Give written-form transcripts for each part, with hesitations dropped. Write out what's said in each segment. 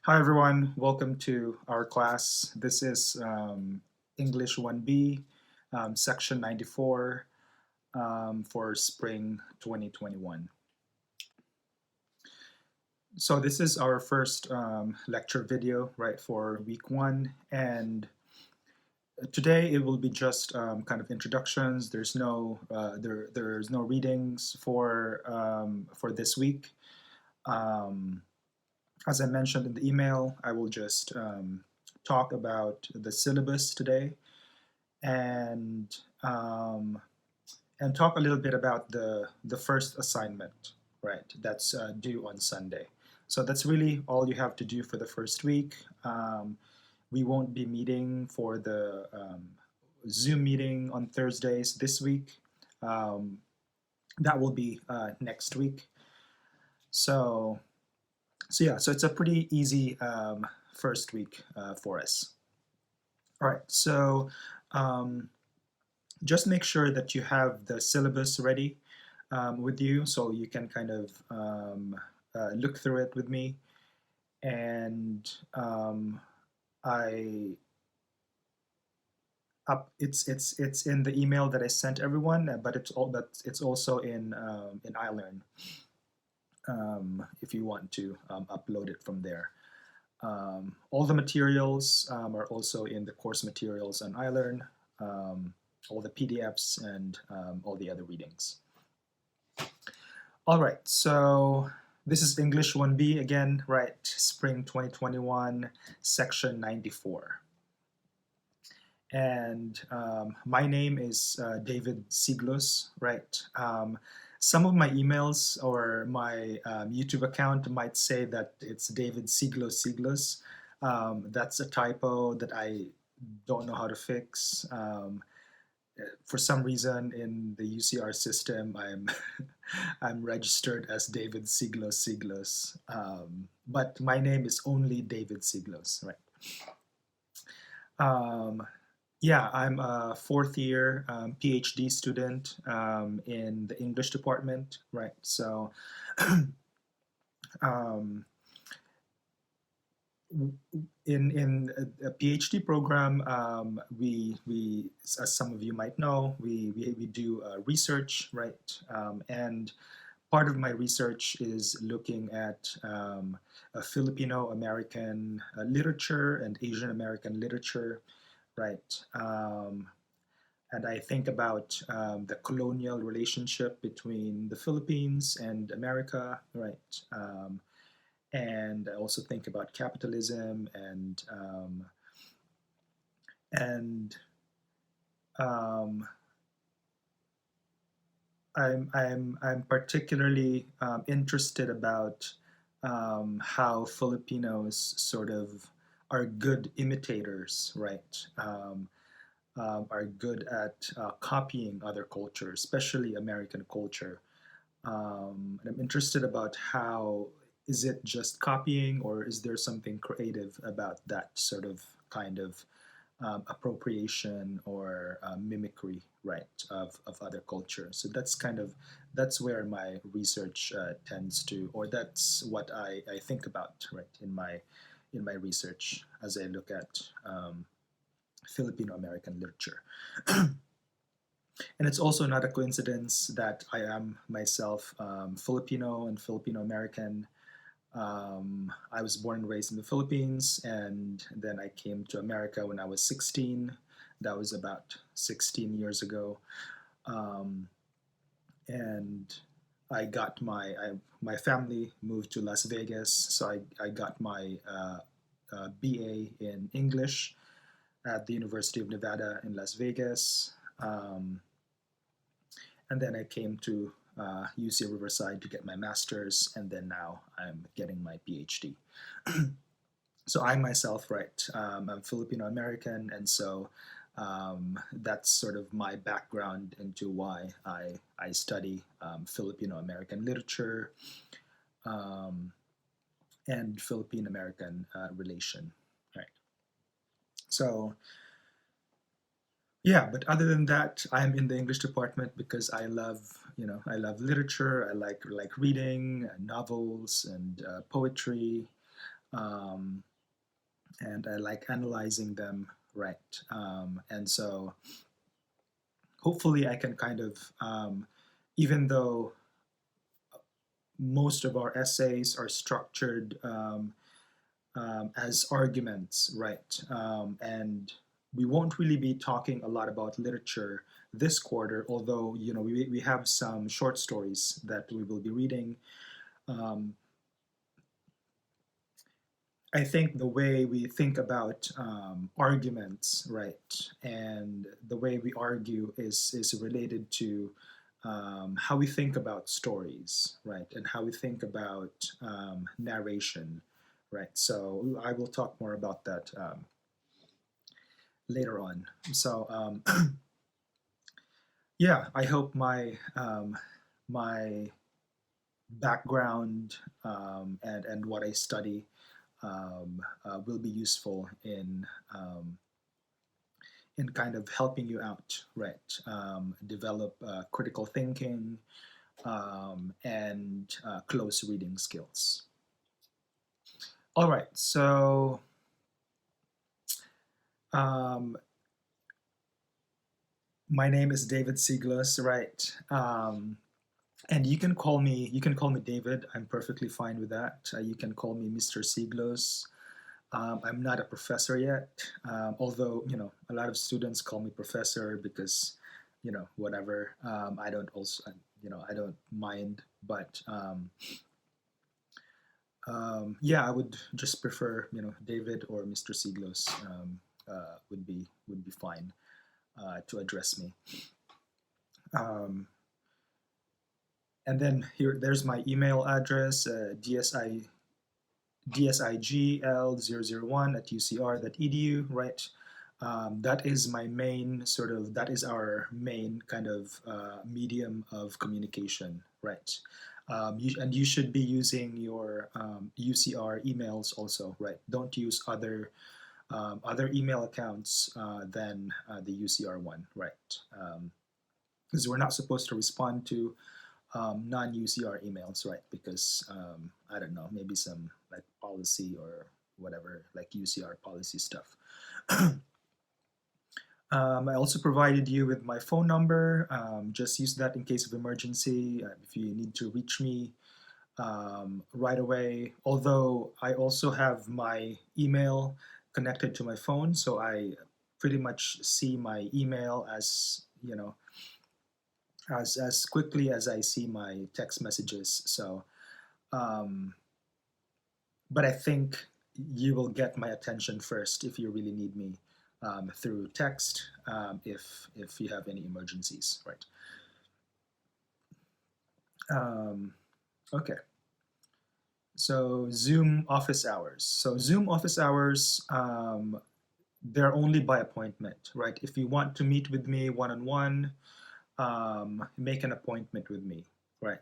Hi everyone, welcome to our class. This is English 1B, section 94 for spring 2021. So this is our first lecture video, right, for week one. And today it will be just kind of introductions. There's no readings for this week. Um, as I mentioned in the email, I will just talk about the syllabus today and um, and talk a little bit about the first assignment, right? That's due on Sunday. So that's really all you have to do for the first week. We won't be meeting for the Zoom meeting on Thursdays this week. Um, that will be next week. So so it's a pretty easy first week for us. All right, so um, just make sure that you have the syllabus ready with you so you can kind of look through it with me. And I it's in the email that I sent everyone, but it's also in iLearn if you want to upload it from there. All the materials are also in the course materials on iLearn, all the PDFs and all the other readings. All right, so this is English 1B again, right? Spring 2021, section 94. And my name is David Siglos, right? Some of my emails or my YouTube account might say that it's David Siglos. That's a typo that I don't know how to fix. For some reason in the UCR system, I'm registered as David Siglos. But my name is only David Siglos, right? Yeah, I'm a fourth year PhD student in the English department, right? So um, in a PhD program, as some of you might know, we do research, right? And part of my research is looking at Filipino American literature and Asian American literature, right? And I think about the colonial relationship between the Philippines and America, right? And I also think about capitalism and um, I'm particularly interested about how Filipinos sort of are good imitators, right? Are good at copying other cultures, especially American culture. And I'm interested about how is it just copying or is there something creative about that sort of kind of appropriation or mimicry, right, of other cultures. So that's where my research tends to, or that's what I think about, right, in my research as I look at Filipino American literature. And it's also not a coincidence that I am myself Filipino and Filipino American. I was born and raised in the Philippines, and then I came to America when I was 16. That was about 16 years ago. Um, and my family moved to Las Vegas, so I got my BA in English at the University of Nevada in Las Vegas. And then I came to UC Riverside to get my master's, and then now I'm getting my PhD. So I myself, right, I'm Filipino American, and so that's sort of my background into why I study Filipino American literature um, and Philippine American relation, right? So yeah, but other than that, I'm in the English department because I love literature. I like reading novels and poetry. um, and I like analyzing them, right? And so hopefully I can kind of, even though most of our essays are structured as arguments, right? And we won't really be talking a lot about literature this quarter, although we have some short stories that we will be reading. Um, I think the way we think about arguments, right, and the way we argue is related to how we think about stories, right, and how we think about narration, right. So I will talk more about that later on. So yeah, I hope my background and what I study will be useful in kind of helping you out, right? Develop critical thinking and close reading skills. All right, so um, my name is David Siglos, right? And you can call me David. I'm perfectly fine with that. You can call me Mr. Siglos. I'm not a professor yet, although a lot of students call me professor because whatever. I don't also I don't mind, but yeah, I would just prefer David or Mr. Siglos would be fine to address me. Um, and then there's my email address, dsigl001@ucr.edu, right? That is our main kind of medium of communication, right? And you should be using your UCR emails also, right? Don't use other email accounts than the UCR one, right? Because we're not supposed to respond to non-UCR emails, right? Because I don't know, maybe some like policy or whatever, like UCR policy stuff. I also provided you with my phone number. Just use that in case of emergency. If you need to reach me right away. Although I also have my email connected to my phone, so I pretty much see my email as quickly as I see my text messages. So, um, but I think you will get my attention first if you really need me through text if you have any emergencies, right? Um, okay. So Zoom office hours. So Zoom office hours, they're only by appointment, right? If you want to meet with me one on one, make an appointment with me, right?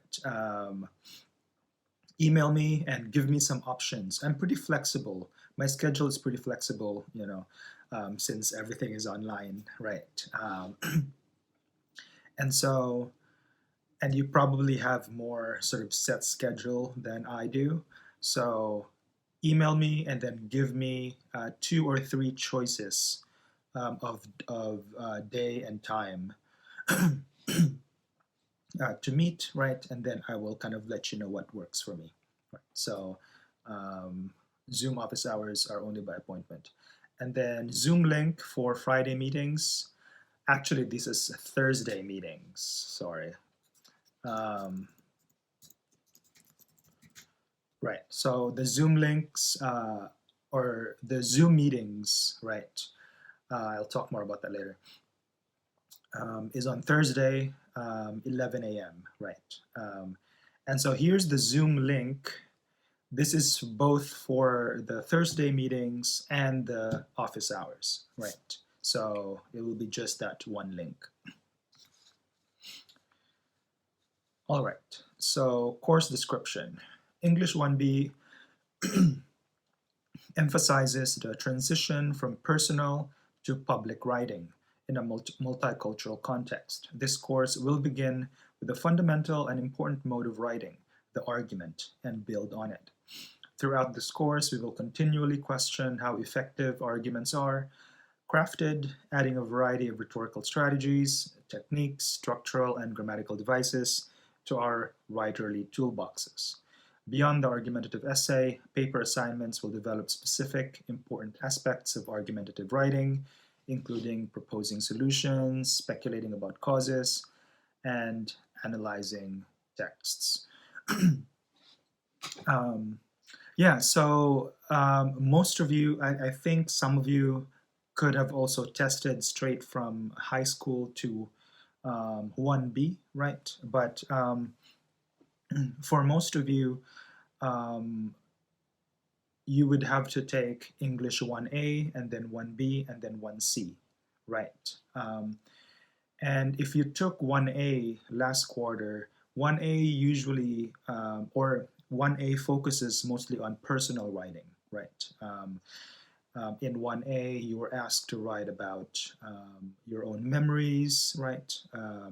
Email me and give me some options. I'm pretty flexible. My schedule is pretty flexible, since everything is online, right? And so, and you probably have more sort of set schedule than I do. So, email me and then give me two or three choices of day and time to meet, right? And then I will kind of let you know what works for me. Right. So um, Zoom office hours are only by appointment. And then Zoom link for Friday meetings. Actually, this is Thursday meetings. Sorry. Um, right. So the Zoom links or the Zoom meetings, right? I'll talk more about that later. Is on Thursday, 11 a.m., right? And so here's the Zoom link. This is both for the Thursday meetings and the office hours, right? So it will be just that one link. All right, so course description. English 1B emphasizes the transition from personal to public writing in a multicultural context. This course will begin with a fundamental and important mode of writing, the argument, and build on it. Throughout this course, we will continually question how effective arguments are crafted, adding a variety of rhetorical strategies, techniques, structural and grammatical devices to our writerly toolboxes. Beyond the argumentative essay, paper assignments will develop specific, important aspects of argumentative writing, including proposing solutions, speculating about causes, and analyzing texts. um, yeah, so most of you, I think some of you could have also tested straight from high school to 1B, right? But for most of you, um, you would have to take English 1A and then 1B and then 1C, right? And if you took 1A last quarter, 1A usually, or 1A focuses mostly on personal writing, right? In 1A, you were asked to write about your own memories, right? A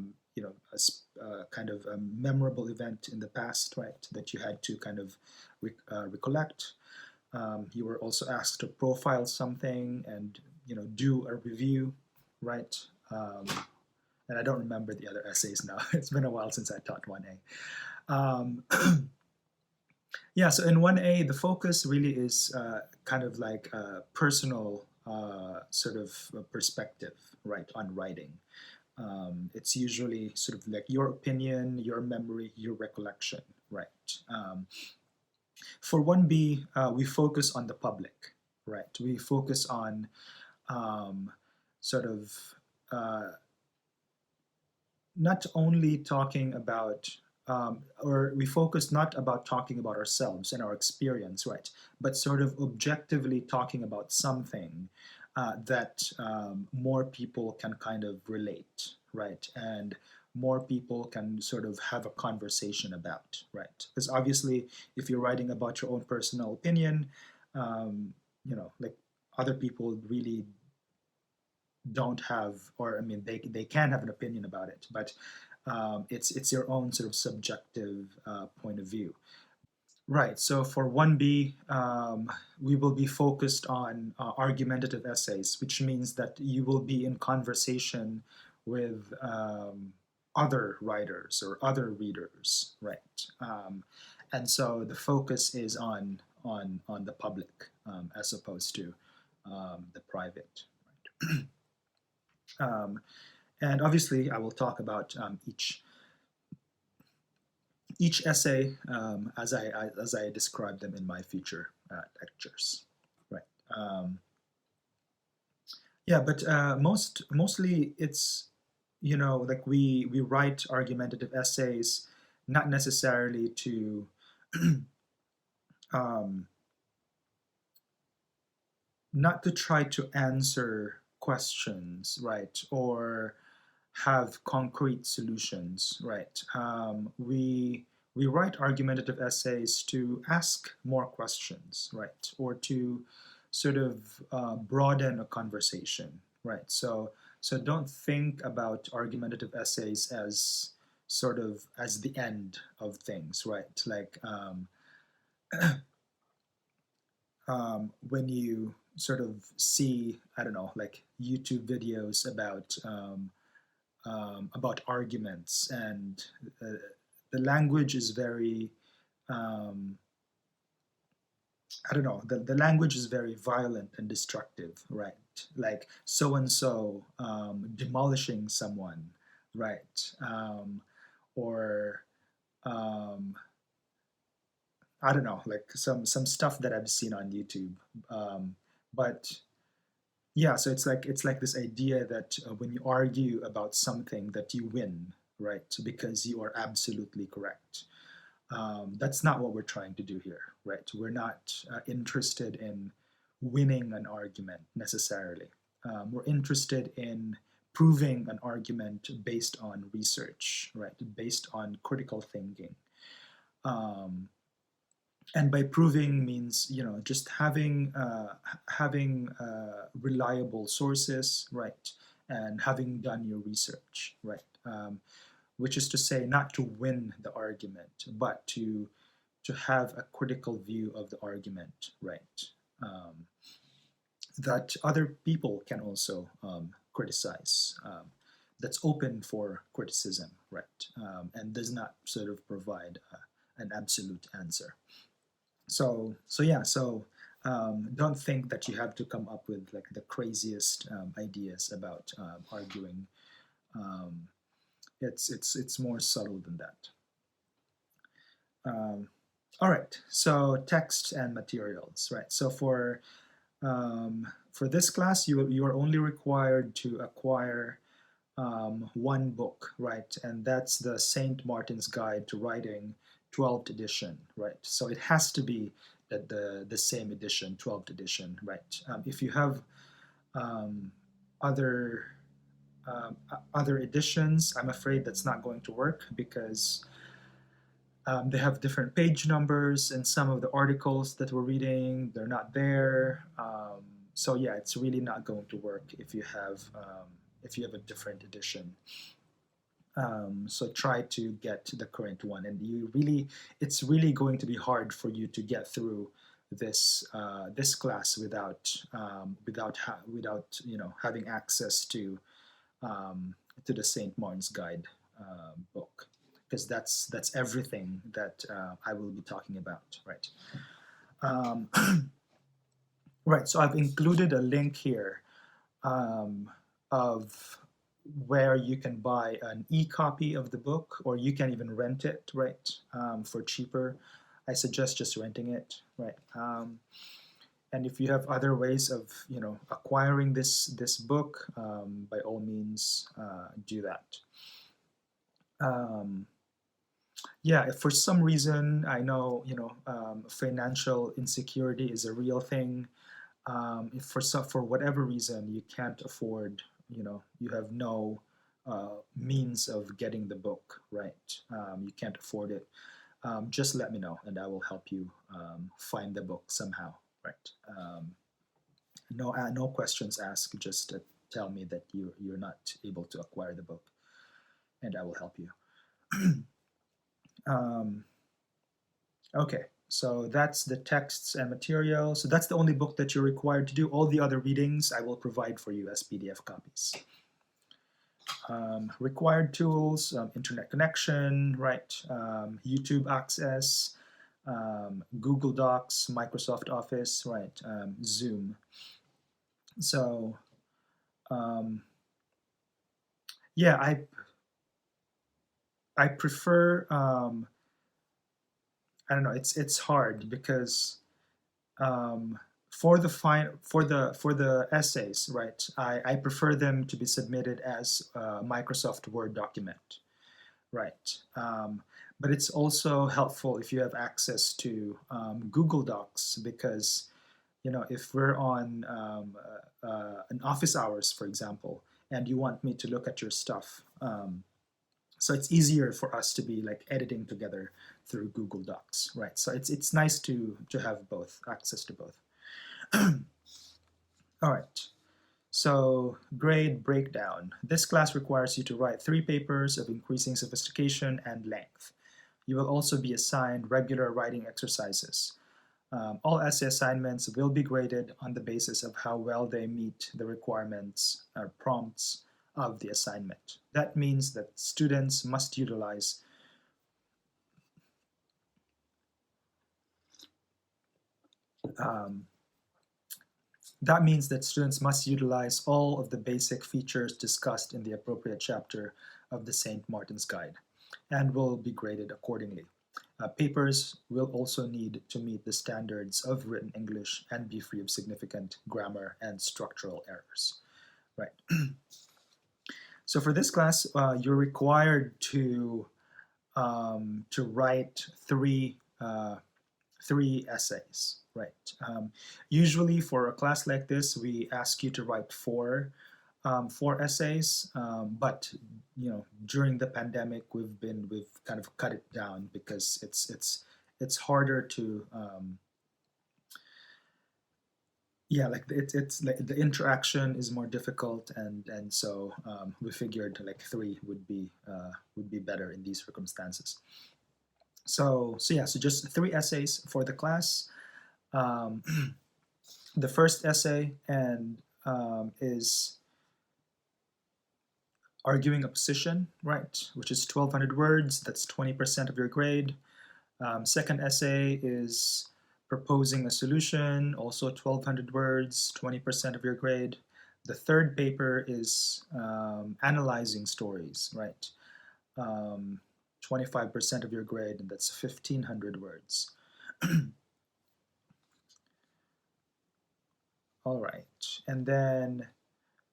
kind of a memorable event in the past, right, that you had to kind of recollect. You were also asked to profile something and do a review, right? And I don't remember the other essays now. It's been a while since I taught 1A. Yeah, so in 1A, the focus really is kind of like a personal sort of perspective, right, on writing. It's usually sort of like your opinion, your memory, your recollection, right? For 1B, we focus on the public, right? We focus on sort of not only talking about or we focus not about talking about ourselves and our experience, right? But sort of objectively talking about something that more people can kind of relate, right? And more people can sort of have a conversation about, right? Because obviously, if you're writing about your own personal opinion, like other people really don't have, or I mean, they can have an opinion about it, but it's your own sort of subjective point of view. Right. So for 1B, we will be focused on argumentative essays, which means that you will be in conversation with other writers or other readers, right? And so the focus is on the public as opposed to the private. Right? And obviously, I will talk about each essay as I describe them in my future lectures. Right. Yeah, but mostly it's like we write argumentative essays, not necessarily to um, not to try to answer questions, right, or have concrete solutions, right? We write argumentative essays to ask more questions, right, or to sort of broaden a conversation, right? So don't think about argumentative essays as sort of as the end of things, right? Like when you sort of see, I don't know, like YouTube videos about arguments, and uh, the language is very, um, I don't know, the language is very violent and destructive, right? Like so and so demolishing someone, right? Or um, I don't know, like some stuff that I've seen on YouTube. Um, but yeah, so it's like this idea that when you argue about something that you win, right? Because you are absolutely correct. That's not what we're trying to do here, right? We're not interested in winning an argument necessarily. We're interested in proving an argument based on research, right? Based on critical thinking. Um, and by proving means just having reliable sources, right, and having done your research, right, which is to say not to win the argument but to to have a critical view of the argument, right? Um, that other people can also criticize. That's open for criticism, right? And does not sort of provide an absolute answer. So don't think that you have to come up with like the craziest ideas about arguing. Um, it's more subtle than that. Um, all right, so text and materials, right? So for this class, you are only required to acquire one book, right? And that's the Saint Martin's Guide to Writing, 12th edition, right? So it has to be the same edition, 12th edition, right? If you have um, other other editions, I'm afraid that's not going to work because they have different page numbers, and some of the articles that we're reading, they're not there. So yeah, it's really not going to work if you have a different edition. So try to get the current one, and it's really going to be hard for you to get through this class without having access to the Saint Martin's Guide book, because that's everything that I will be talking about, right? Um, right. So I've included a link here um, of where you can buy an e-copy of the book, or you can even rent it, right, for cheaper. I suggest just renting it, right? And if you have other ways of acquiring this book, by all means do that. Um, yeah, if for some reason I know financial insecurity is a real thing. If for whatever reason you can't afford, you have no means of getting the book, right? You can't afford it. Just let me know, and I will help you find the book somehow, right? No questions asked. Just tell me that you're not able to acquire the book, and I will help you. um, okay, so that's the texts and materials. So that's the only book that you're required to do. All the other readings I will provide for you as PDF copies. Required tools, internet connection, right? YouTube access, Google Docs, Microsoft Office, right? Zoom. So, um, yeah, I prefer. I don't know. It's hard because for the essays, right? I prefer them to be submitted as a Microsoft Word document, right? But it's also helpful if you have access to Google Docs, because if we're on an office hours, for example, and you want me to look at your stuff, so it's easier for us to be like editing together through Google Docs, right? So it's nice to have both access to both. All right. So grade breakdown. This class requires you to write 3 papers of increasing sophistication and length. You will also be assigned regular writing exercises. All essay assignments will be graded on the basis of how well they meet the requirements or prompts of the assignment. That means that students must utilize um, all of the basic features discussed in the appropriate chapter of the St. Martin's Guide and will be graded accordingly. Papers will also need to meet the standards of written English and be free of significant grammar and structural errors. Right. So for this class, you're required to write three essays. Right. Usually, for a class like this, we ask you to write four essays, but during the pandemic, we've kind of cut it down because it's harder to like it's like the interaction is more difficult, and so we figured like 3 would be better in these circumstances. So just 3 essays for the class. Um, the first essay and is arguing a position, right, which is 1,200 words. That's 20% of your grade. Second essay is proposing a solution, also 1,200 words, 20% of your grade. The third paper is analyzing stories, right? 25% of your grade, and that's 1,500 words. All right, and then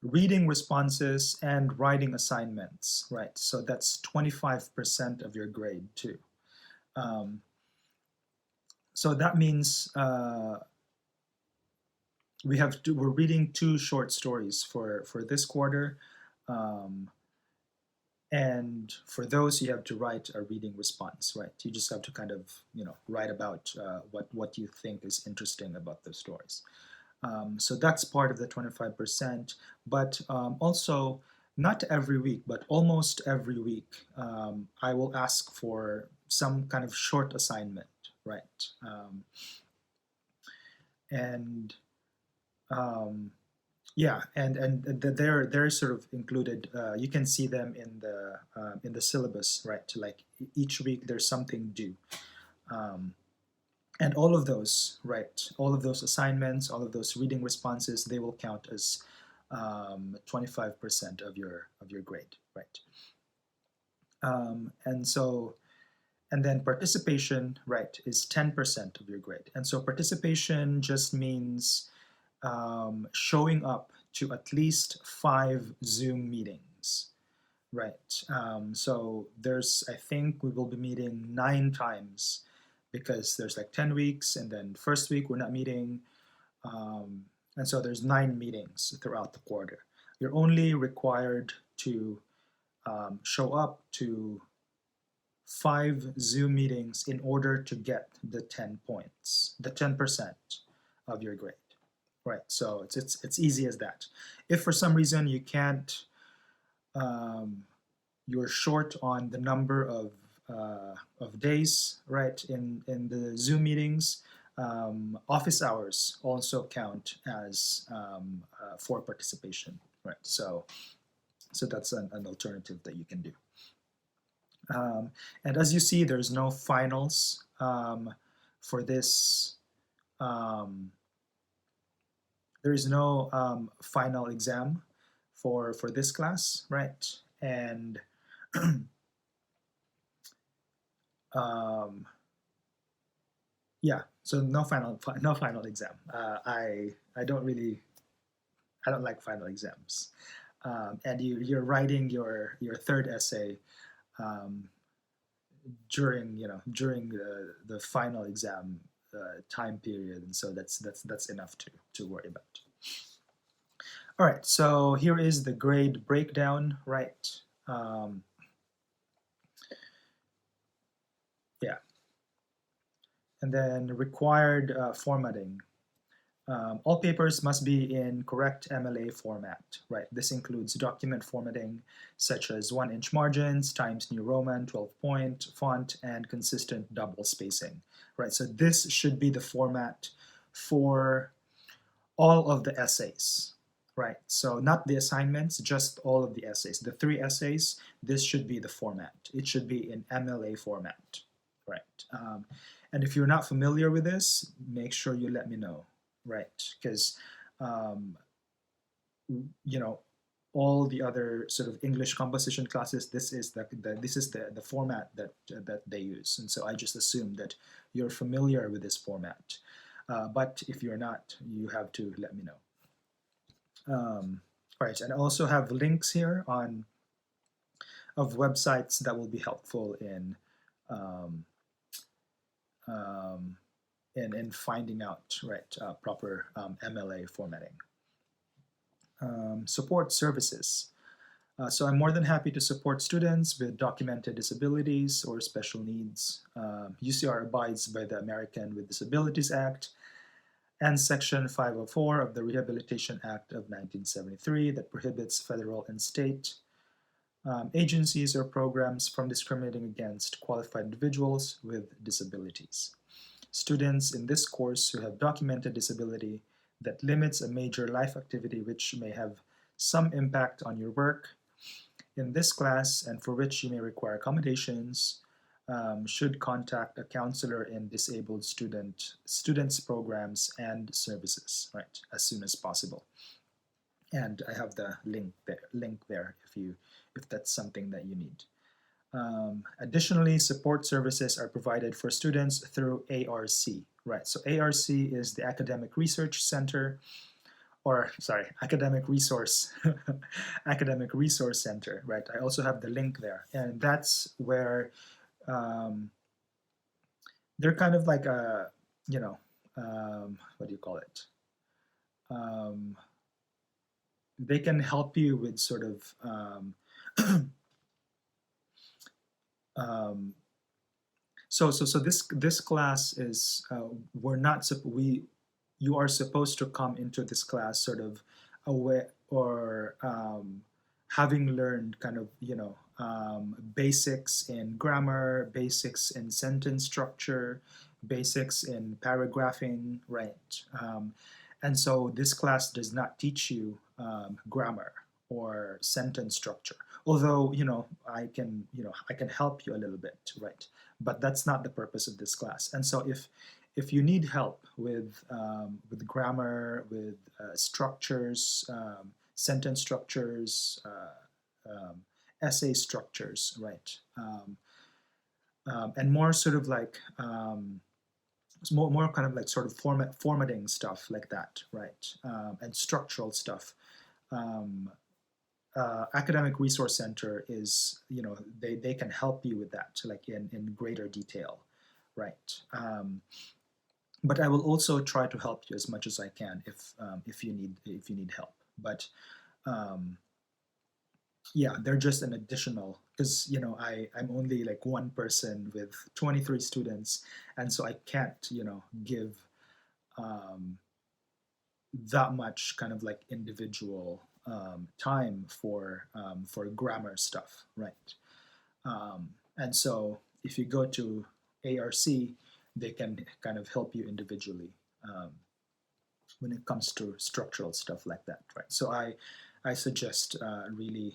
reading responses and writing assignments, right? So that's 25% of your grade too. Um, so that means we're reading 2 short stories for this quarter, um, and for those you have to write a reading response, right? You just have to kind of write about what you think is interesting about those stories. So that's part of the 25%, but also not every week, but almost every week, I will ask for some kind of short assignment, right? And um, Yeah, and they're sort of included. You can see them in the syllabus, right? Like each week there's something due, um, and all of those, right? All of those assignments, all of those reading responses, they will count as 25% of your grade, right? And so and then participation, right, is 10% of your grade. And so participation just means showing up to at least 5 Zoom meetings, right? So I think we will be meeting 9 times because there's like 10 weeks, and then first week we're not meeting. And so there's 9 meetings throughout the quarter. You're only required to show up to 5 Zoom meetings in order to get the 10 points, the 10% of your grade. Right, so it's easy as that. If for some reason you can't, you're short on the number of days, right, in the Zoom meetings, office hours also count as for participation, right? So that's an alternative that you can do. And as you see, there's no finals for this. There is no final exam for this class, right? And yeah, so no final exam. I don't like final exams. And you're writing your third essay um, during the final exam time period, and so that's enough to worry about. All right, so here is the grade breakdown, right? Yeah, and then required formatting. All papers must be in correct MLA format, right? This includes document formatting such as 1-inch margins, Times New Roman, 12-point font, and consistent double spacing, right? So this should be the format for all of the essays, right? So not the assignments, just all of the essays. The 3 essays, this should be the format. It should be in MLA format, right? And if you're not familiar with this, make sure you let me know, right? Because you know, all the other sort of English composition classes, this is the format that they use, and so I just assume that you're familiar with this format. But if you're not, you have to let me know. Right, and I also have links here of websites that will be helpful um, um, in finding out proper MLA formatting. Support services. So I'm more than happy to support students with documented disabilities or special needs. UCR abides by the American with Disabilities Act and Section 504 of the Rehabilitation Act of 1973 that prohibits federal and state agencies or programs from discriminating against qualified individuals with disabilities. Students in this course who have documented disability that limits a major life activity which may have some impact on your work in this class and for which you may require accommodations should contact a counselor in disabled students programs and services, right, as soon as possible. And I have the link there if that's something that you need. Additionally, support services are provided for students through ARC, right? So ARC is the Academic Research Center, or sorry, Academic Resource, Academic Resource Center, right? I also have the link there, and that's where um, they're kind of like a, you know, what do you call it? Um, they can help you with sort of um, so this class is we're not we you are supposed to come into this class sort of aware or having learned kind of basics in grammar, basics in sentence structure, basics in paragraphing, right? And so this class does not teach you grammar or sentence structure. Although I can help you a little bit, right? But that's not the purpose of this class. And so if you need help with grammar, with structures, sentence structures, essay structures, right? And more sort of like more kind of like sort of formatting stuff like that, right? And structural stuff. Um, Academic Resource Center is, they can help you with that, like in greater detail, right? But I will also try to help you as much as I can if you need help. But yeah, they're just an additional, because I'm only like one person with 23 students, and so I can't give um, that much kind of like individual time for grammar stuff, right? And so if you go to ARC, they can kind of help you individually um, when it comes to structural stuff like that, right? So I suggest really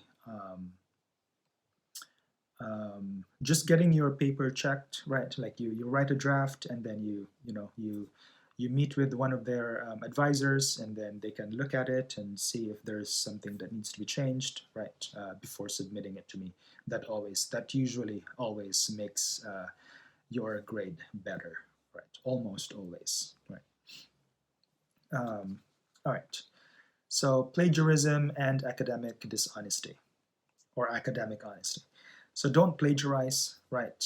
just getting your paper checked, right? Like you write a draft, and then you meet with one of their advisors, and then they can look at it and see if there's something that needs to be changed, right, before submitting it to me. That usually always makes your grade better, right? Almost always, right? All right. So plagiarism and academic dishonesty, or academic honesty. So don't plagiarize, right?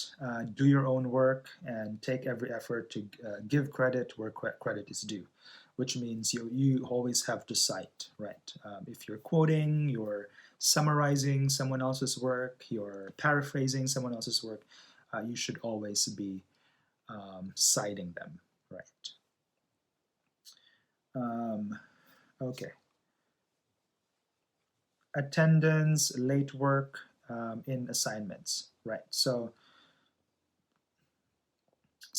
Do your own work and take every effort to give credit where credit is due, which means you always have to cite, right? If you're quoting, you're summarizing someone else's work, you're paraphrasing someone else's work, you should always be citing them, right? Okay. Attendance, late work in assignments, right? So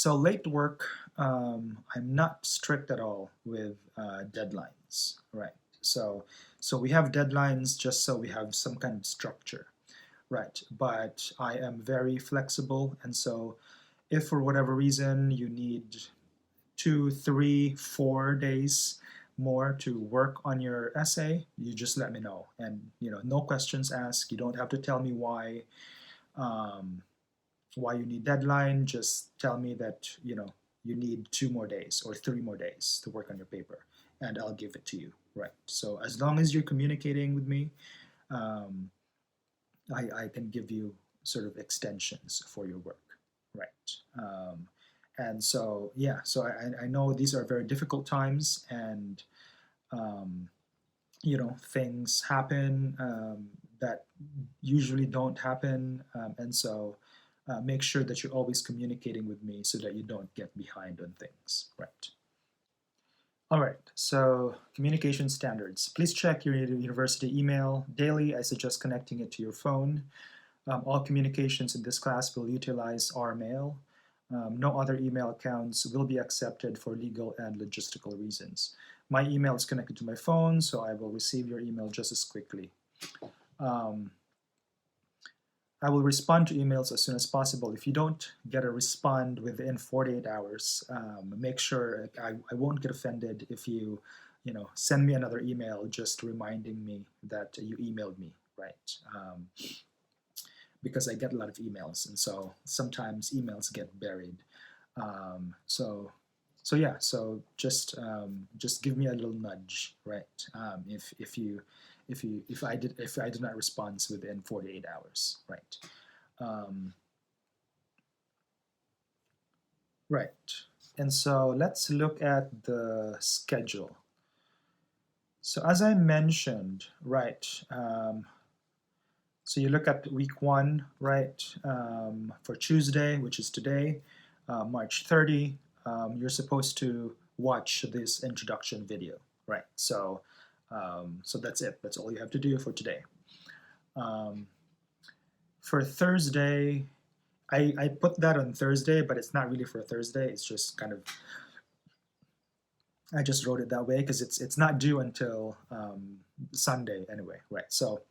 late work, I'm not strict at all with deadlines, right? So we have deadlines just so we have some kind of structure, right? But I am very flexible, and so if for whatever reason you need 2, 3, 4 days more to work on your essay, you just let me know. And no questions asked. You don't have to tell me um, why you need deadline. Just tell me that you need 2 more days or 3 more days to work on your paper, and I'll give it to you. Right. So as long as you're communicating with me, um, I can give you sort of extensions for your work. Right. And so yeah, so I know these are very difficult times, and um, things happen that usually don't happen, and so make sure that you're always communicating with me so that you don't get behind on things, right? All right, So communication standards. Please check your university email daily. I suggest connecting it to your phone. All communications in this class will utilize our mail. No other email accounts will be accepted for legal and logistical reasons. My email is connected to my phone, so I will receive your email just as quickly. Um, I will respond to emails as soon as possible. If you don't get a respond within 48 hours, make sure I won't get offended if you send me another email just reminding me that you emailed me, right? Because I get a lot of emails, and so sometimes emails get buried. So yeah, so just give me a little nudge, right? If I did not respond within 48 hours, right? Um, right. And so let's look at the schedule. So as I mentioned, right, so you look at week 1, right, for Tuesday, which is today, March 30, you're supposed to watch this introduction video, right? So that's it. That's all you have to do for today. For Thursday, I put that on Thursday, but it's not really for Thursday. It's just kind of, I just wrote it that way because it's not due until Sunday anyway, right? So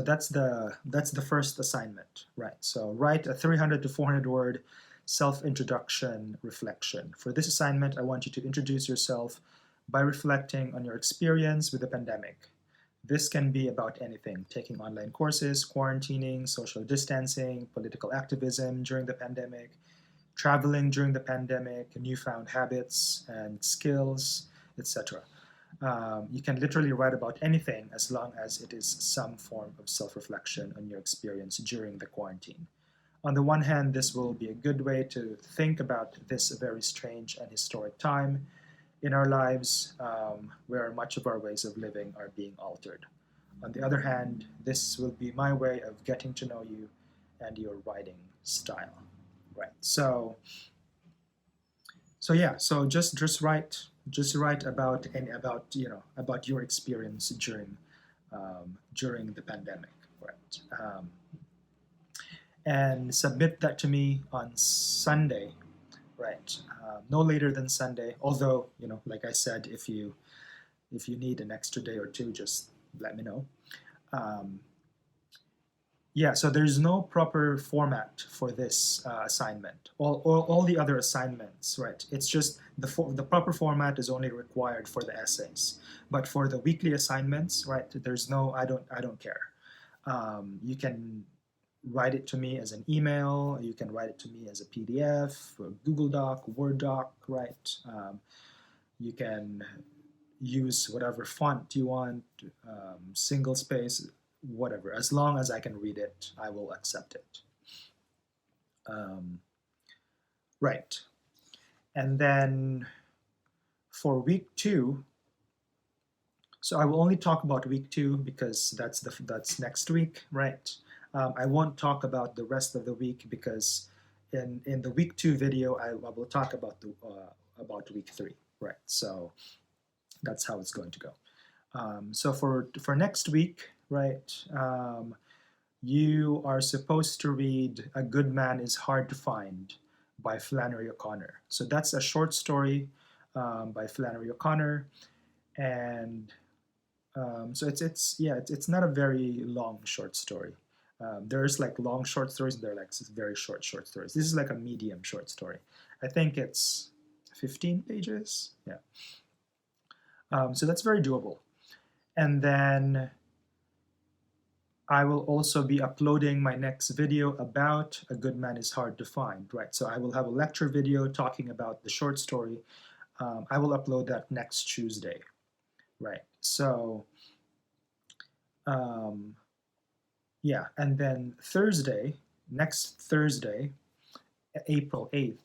that's the first assignment, right? So write a 300 to 400 word self-introduction reflection. For this assignment, I want you to introduce yourself by reflecting on your experience with the pandemic. This can be about anything: taking online courses, quarantining, social distancing, political activism during the pandemic, traveling during the pandemic, newfound habits and skills, etc. You can literally write about anything as long as it is some form of self-reflection on your experience during the quarantine. On the one hand, this will be a good way to think about this very strange and historic time in our lives, where much of our ways of living are being altered. On the other hand, this will be my way of getting to know you and your writing style. Right. So yeah. So just write about about your experience during the pandemic. Right. And submit that to me on Sunday. Right. No later than Sunday. Although, like I said, if you need an extra day or two, just let me know. Um, yeah, so there's no proper format for this assignment. All the other assignments, right? It's just the proper format is only required for the essays, but for the weekly assignments, right? There's no I don't care. You can write it to me as an email. You can write it to me as a PDF, a Google Doc, Word doc, right? You can use whatever font you want, single space, whatever. As long as I can read it, I will accept it. Right. And then for week 2, so I will only talk about week 2 because that's next week, right? I won't talk about the rest of the week because in the week 2 video I will talk about week 3, right? So that's how it's going to go. So for next week, right? You are supposed to read "A Good Man Is Hard to Find" by Flannery O'Connor. So that's a short story by Flannery O'Connor, and so it's not a very long short story. There's like long short stories, and there are like very short stories. This is like a medium short story. I think it's 15 pages. Yeah. So that's very doable. And then I will also be uploading my next video about "A Good Man Is Hard to Find," right? So I will have a lecture video talking about the short story. I will upload that next Tuesday, right? So, yeah, and then next Thursday, April 8th,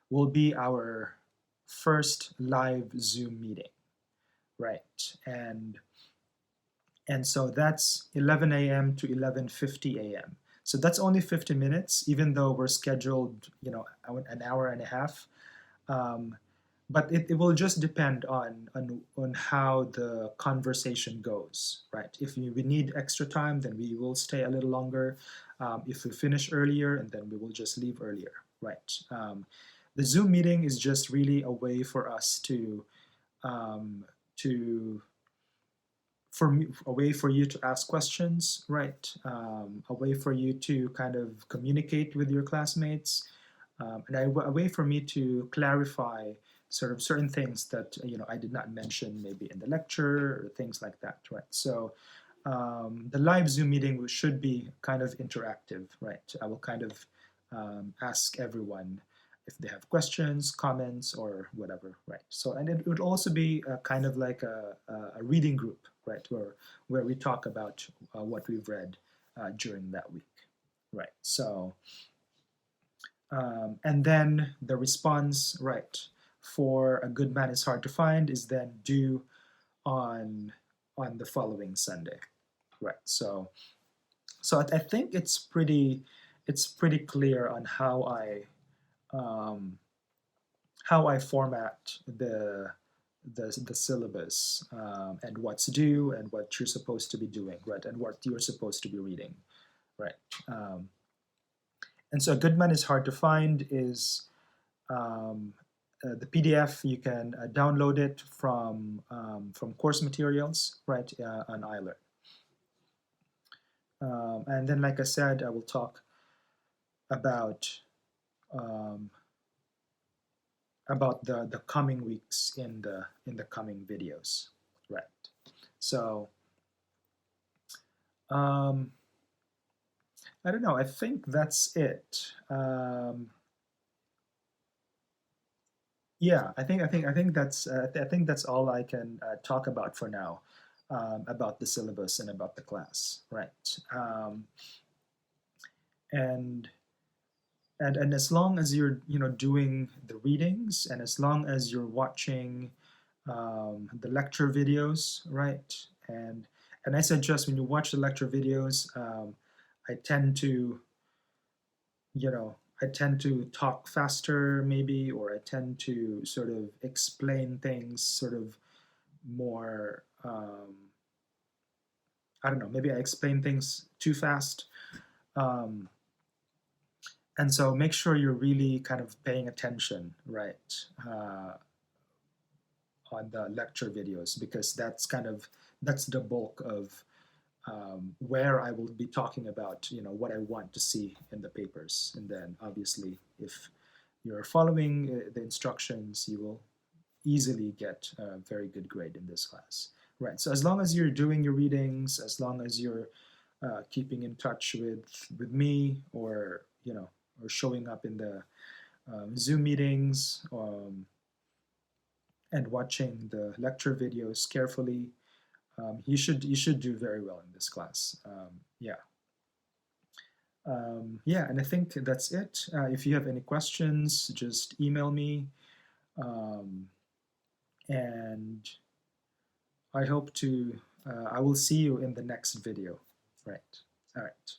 will be our first live Zoom meeting, right? And so that's 11 a.m. to 11:50 a.m. So that's only 50 minutes, even though we're scheduled, an hour and a half. but it will just depend on how the conversation goes, right? If we need extra time, then we will stay a little longer. If we finish earlier, and then we will just leave earlier, right? The Zoom meeting is just really a way for us um, to for me, a way for you to ask questions, right? A way for you to kind of communicate with your classmates, and a way for me to clarify sort of certain things that I did not mention maybe in the lecture or things like that, right? So the live Zoom meeting should be kind of interactive, right? I will kind of ask everyone if they have questions, comments, or whatever, right? So, and it would also be kind of like a reading group, right, where we talk about what we've read during that week, right? So, and then the response, right, for a good man is hard to find is then due on the following Sunday, right? So I think it's pretty clear on um, how I format the syllabus, and what's due and what you're supposed to be doing, right, and what you're supposed to be reading, right. Um, and so a good man is hard to find is um, the PDF. You can download it from course materials, right, on iLearn. And then, like I said, I will talk about um, the coming weeks in the coming videos, right? So um, I don't know. I think that's it. Yeah, I think that's all I can talk about for now, about the syllabus and about the class, right? And and as long as you're doing the readings, and as long as you're watching the lecture videos, right? And I suggest when you watch the lecture videos, I tend to I tend to talk faster maybe, or I tend to sort of explain things sort of more. I don't know. Maybe I explain things too fast. Um, and so make sure you're really kind of paying attention, right, uh, on the lecture videos, because that's the bulk of where I will be talking about what I want to see in the papers. And then obviously, if you're following the instructions, you will easily get a very good grade in this class, right? So as long as you're doing your readings, as long as you're keeping in touch with me, or or showing up in the Zoom meetings, and watching the lecture videos carefully, you should do very well in this class. Yeah. Yeah, and I think that's it. If you have any questions, just email me, um, and I hope to. I will see you in the next video. Right. All right.